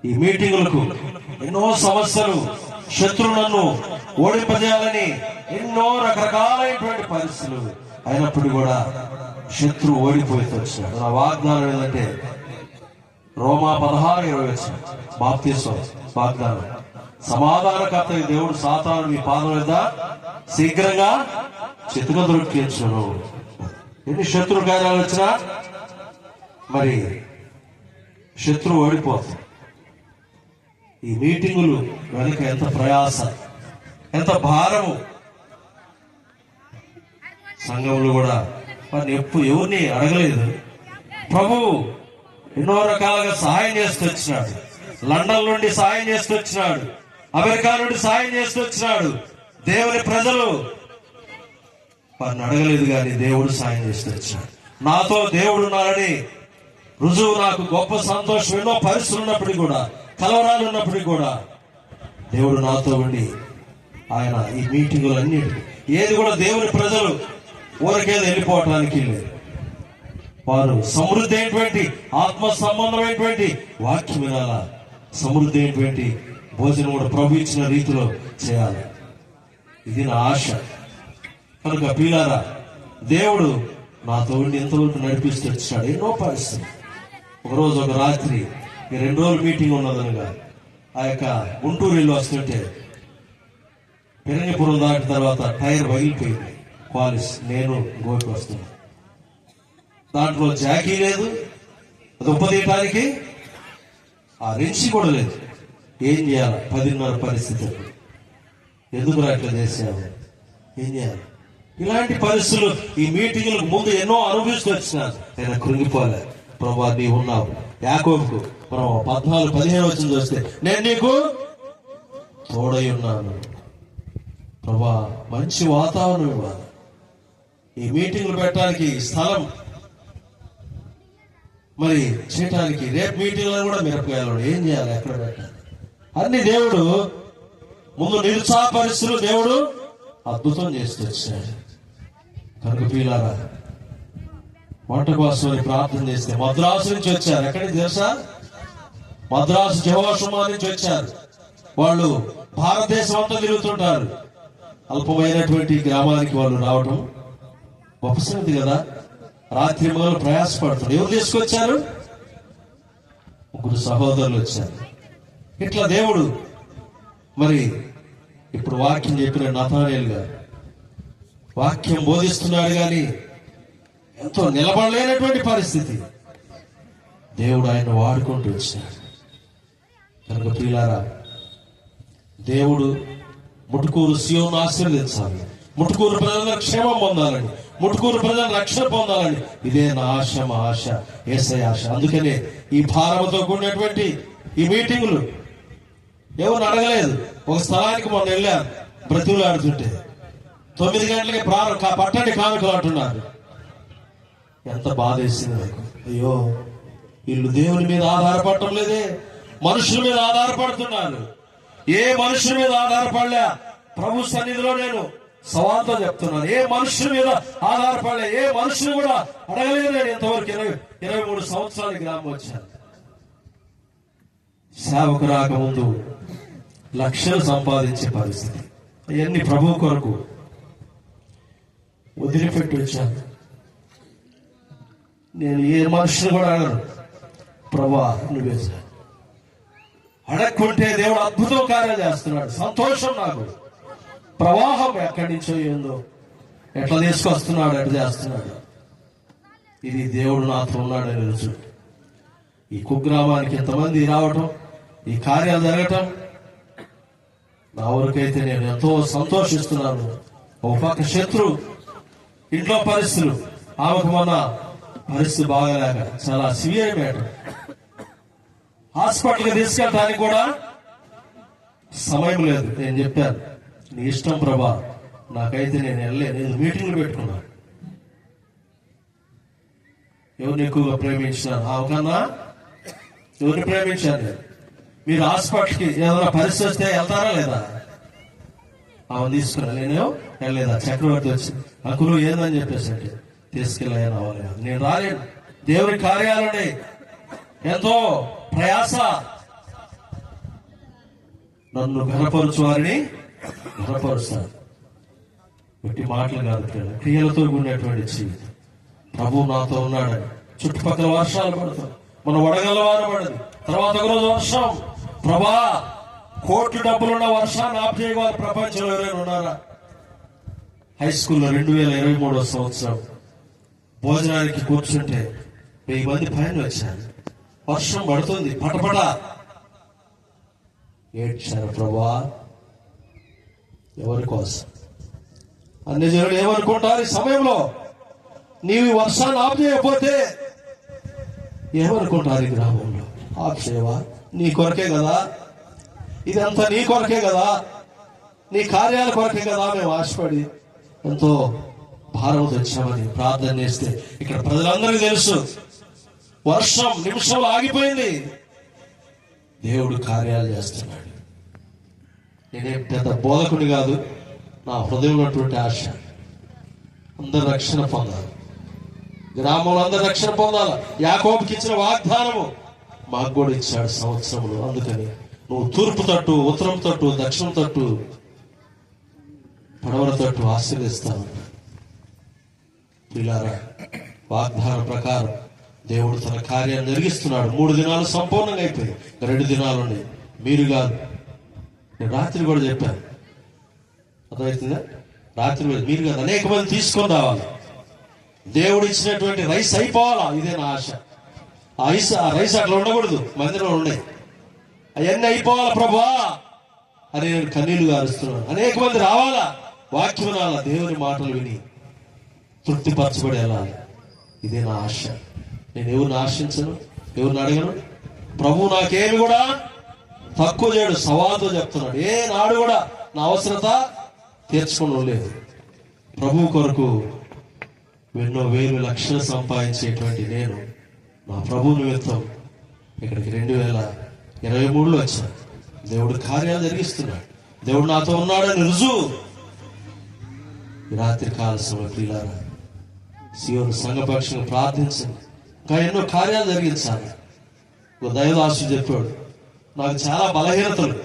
ఈ మీటింగులకు ఎన్నో సమస్యలు, శత్రువు నన్ను ఓడింపజేయాలని ఎన్నో రకరకాలైనటువంటి పరిస్థితులు అయినప్పుడు కూడా శత్రువు ఓడిపోయి వచ్చినాడు. నా వాగ్దానం ఏంటంటే రోమా 16:20 బాప్తిస్మం వాగ్దానం, సమాధానకర్త దేవుడు సాతాను మీ పాదం మీద శీఘ్రంగా చితుక దొరికించును. ఎన్ని శత్రు కార్యాలు వచ్చినా మరి శత్రువు ఓడిపోతుంది. ఈ మీటింగులు వెనుక ఎంత ప్రయాస, ఎంత భారము. సంఘంలో కూడా వారిని ఎవరిని అడగలేదు. ప్రభువు ఎన్నో రకాలుగా సహాయం చేస్తూ వచ్చినాడు. లండన్ నుండి సహాయం చేస్తూ వచ్చినాడు, అమెరికా నుండి సహాయం చేస్తూ వచ్చినాడు. దేవుని ప్రజలు వారిని అడగలేదు, కానీ దేవుడు సహాయం చేస్తూ వచ్చినాడు. నాతో దేవుడు ఉన్నారని రుజువు నాకు గొప్ప సంతోషం. ఎన్నో పరిస్థితులు ఉన్నప్పటికీ కూడా, కలవరాలు ఉన్నప్పటికీ కూడా దేవుడు నాతో ఉండి ఆయన ఈ మీటింగులన్నిటి ఏది కూడా దేవుని ప్రజలు ఊరికేది వెళ్ళిపోవటానికి లేదు. వారు సమృద్ధి అయినటువంటి ఆత్మ సంబంధమైనటువంటి వాక్యం వినాలా, సమృద్ధి అయినటువంటి భోజనం కూడా ప్రభు ఇచ్చిన రీతిలో చేయాలి. ఇది నా ఆశ. కనుక ప్రియులారా, దేవుడు నాతో ఉండి ఎంతవరకు నడిపిస్తూ వచ్చాడు. ఎన్నో పరిస్థితులు. ఒకరోజు ఒక రాత్రి 2 రోజులు మీటింగ్ ఉన్నదనగా ఆ యొక్క గుంటూరు వెళ్ళి వస్తుంటే పెరంగిపురం దాటిన తర్వాత టైర్ పగిలిపోయింది. క్వాలిస్ నేను గోకి వస్తున్నాను. దాంట్లో జాకీ లేదు, అది ఉపదీయటానికి ఆ రెంచి కూడా లేదు. ఏం చేయాలి? 10:30 పరిస్థితి. ఎందుకు అట్లా చేసాము? ఏం చేయాలి? ఇలాంటి పరిస్థితులు ఈ మీటింగులకు ముందు ఎన్నో అనుభవిస్తూ వచ్చినాను. నేను కృంగిపోలే. ప్రభా నీ ఉన్నావు. యాకోబుకు మనం 14-15 చూస్తే నేను నీకు తోడై ఉన్నాను. ప్రభా మంచి వాతావరణం ఇవ్వాలి. ఈ మీటింగులు పెట్టడానికి స్థలం మరి చేయటానికి రేపు మీటింగ్లో కూడా మిరపకాయలు ఏం చేయాలి, ఎక్కడ పెట్టాలి అన్ని దేవుడు ముందు నిరుత్సాహపరిస్థితులు దేవుడు అద్భుతం చేస్తూ వచ్చాడు. కనుక ప్రియులారా, వంట కోసం ప్రార్థన చేస్తే మద్రాసు నుంచి వచ్చారు. ఎక్కడికి తెలుసా? మద్రాసు జెహోషువా నుంచి వచ్చారు. వాళ్ళు భారతదేశం అంతా తిరుగుతుంటారు. అల్పమైనటువంటి గ్రామానికి వాళ్ళు రావటం గొప్ప సంగతి కదా. రాత్రి మొదలు ప్రయాసపడుతున్నారు. ఎవరు తీసుకొచ్చారు? 3 సహోదరులు వచ్చారు. ఇట్లా దేవుడు మరి ఇప్పుడు వాక్యం చెప్పిన నతానేలు గారు వాక్యం బోధిస్తున్నాడు, కానీ ఎంతో నిలబడలేనటువంటి పరిస్థితి. దేవుడు ఆయన వాడుకుంటూ వచ్చాడు. కనుక ప్రియులారా, దేవుడు ముటుకూరు సియోను ఆశీర్వదించాలి, ముటుకూరు ప్రజల క్షేమం పొందాలని, ముటుకూరు ప్రజల రక్షణ పొందాలని ఇదే నా ఆశ, మా ఆశ, యేసయ్య ఆశ. అందుకనే ఈ భారంతో కూడినటువంటి ఈ మీటింగులు ఎవరు అడగలేదు. ఒక స్థలానికి మొన్న వెళ్ళారు, బ్రతుకులాడుతుంటే 9 గంటలకి పట్టండి కానుకలు అంటున్నారు. ఎంత బాధ వేసింది నాకు. అయ్యో, వీళ్ళు దేవుని మీద ఆధారపడటం లేదే, మనుషుల మీద ఆధారపడుతున్నారు. ఏ మనుషుల మీద ఆధారపడలే. ప్రభు సన్నిధిలో నేను సవాల్తో చెప్తున్నాను, ఏ మనుషుల మీద ఆధారపడలే, ఏ మనుషులు కూడా అడగలేదు. నేను ఇంతవరకు 23 సంవత్సరాలకి గ్రామం వచ్చాను. సేవకు రాకముందు లక్షలు సంపాదించే పరిస్థితి. అవన్నీ ప్రభు కొరకు వదిలిపెట్టి వచ్చాను. నేను ఏ మనుషులు కూడా అడగను. ప్రభా నువ్వే అడగకుంటే దేవుడు అద్భుతం కార్యాలు చేస్తున్నాడు. సంతోషం నాకు. ప్రవాహం ఎక్కడి నుంచో ఏందో ఎట్లా తీసుకొస్తున్నాడు, ఎట్లా చేస్తున్నాడు. ఇది దేవుడు నాతో ఉన్నాడని రుజువు. ఈ కుగ్రామానికి ఎంతమంది రావటం, ఈ కార్యాలు జరగటం నా వరకైతే నేను ఎంతో సంతోషిస్తున్నాను. ఒక పక్క శత్రు, ఇంట్లో పరిస్థితులు, ఆమెకు మొన్న పరిస్థితి బాగాలేక చాలా సివియర్ మ్యాటర్, హాస్పిటల్కి తీసుకెళ్ళడానికి కూడా సమయం లేదు. నేను చెప్పాను, నీ ఇష్టం ప్రభా, నాకైతే నేను వెళ్ళలేదు. నేను మీటింగ్లు పెట్టుకున్నాను. ఎవరిని ఎక్కువగా ప్రేమించినాను? ఆమెకన్నా ఎవరిని ప్రేమించాను నేను? మీరు హాస్పిటల్కి ఏదైనా పరిస్థితి వస్తే వెళ్తారా లేదా? ఆమె తీసుకున్నా, నేను వెళ్ళలేదా? చక్రవర్తి వచ్చి అకులు ఏందని చెప్పేసి అంటే తీసుకెళ్ళాను. అవ్వలేదు, నేను రాలేను. దేవుని కార్యాలని ఎంతో ప్రయాస నన్ను ఘనపరచు వారిని ఘనపరుస్తాడు. బట్టి మాటలు కాదు, క్రియలతో కూడినటువంటి జీవితం. ప్రభు నాతో ఉన్నాడని చుట్టుపక్కల వర్షాలు పడతాయి, మన వడగల వాన పడదు. తర్వాత ఒకరోజు వర్షం, ప్రభా కోట్లు డబ్బులున్న వర్షాన్ని ఆఫ్ చేయగల ప్రపంచంలో ఎవరైనా ఉన్నారా? హై స్కూల్లో 2023 సంవత్సరం భోజనానికి కూర్చుంటే 1000 మంది పైన వచ్చారు. వర్షం పడుతుంది, పటపట ఏడ్చారు. ప్రభా ఎవరి కోసం? అన్ని జనులు ఏమనుకుంటారు ఈ సమయంలో? నీవు వర్షాన్ని ఆఫ్ చేయకపోతే ఏమనుకుంటారు ఈ గ్రామంలో? ఆఫ్ చేయవా? నీ కొరకే కదా, ఇదంతా నీ కొరకే కదా, నీ కార్యాల కొరకే కదా మేము ఆశపడి ఎంతో భారం తెచ్చామని ప్రార్థన చేస్తే ఇక్కడ ప్రజలందరికీ తెలుసు, వర్షం నిమిషంలో ఆగిపోయింది. దేవుడు కార్యాలు చేస్తున్నాడు. నేనేం పెద్ద బోధకుని కాదు, నా హృదయంలో ఉన్నటువంటి ఆశ అందరు రక్షణ పొందాలి, గ్రామంలో అందరు రక్షణ పొందాలి. యాకోబుకి ఇచ్చిన వాగ్దానము మాకు కూడా ఇచ్చాడు సంవత్సరంలో. అందుకని నువ్వు తూర్పు తట్టు, ఉత్తరం తట్టు, దక్షిణం తట్టు, పడవల తట్టు ఆశీర్వదిస్తాను. పిల్లారా, వాగ్దానం ప్రకారం దేవుడు తన కార్యాన్ని జరిగిస్తున్నాడు. 3 దినాలు సంపూర్ణంగా అయిపోయి 2 దినాలు ఉన్నాయి. మీరు కాదు, నేను రాత్రి కూడా చెప్పాను, అర్థమవుతుందా? రాత్రి మీరు కాదు, అనేక మంది తీసుకొని రావాలి. దేవుడు ఇచ్చినటువంటి రైస్ అయిపోవాలా, ఇదే నా ఆశ. ఆ రైస్ అట్లా ఉండకూడదు, మందిరంలో ఉన్నాయి. అవన్నీ అయిపోవాలా ప్రభా అని నేను కన్నీళ్లు గారుస్తున్నాను. అనేక మంది రావాలా, వాక్యం వినాలా, దేవుని మాటలు విని తృప్తిపరచబడి వెళ్ళాలి. ఇదే నా ఆశ. నేను ఎవరిని ఆశించను, ఎవరిని అడగను. ప్రభు నాకేమి కూడా తక్కువ చేయడు, సవాలుతో చెప్తున్నాడు. ఏ నాడు కూడా నా అవసరత తీర్చుకోవడం లేదు. ప్రభు కొరకు ఎన్నో వేలు లక్షలు సంపాదించేటువంటి నేను నా ప్రభు నిమిత్తం ఇక్కడికి 2023లో వచ్చాను. దేవుడు కార్యాలు జరిగిస్తున్నాడు. దేవుడు నాతో ఉన్నాడని రుజువు. రాత్రి కాల సమయం ప్రియులారా, సియోను సంఘపక్షంగా ప్రార్థించండి. ఇంకా ఎన్నో కార్యాలు జరిగించాలి. దైవదాసు చెప్పాడు, నాకు చాలా బలహీనతలు,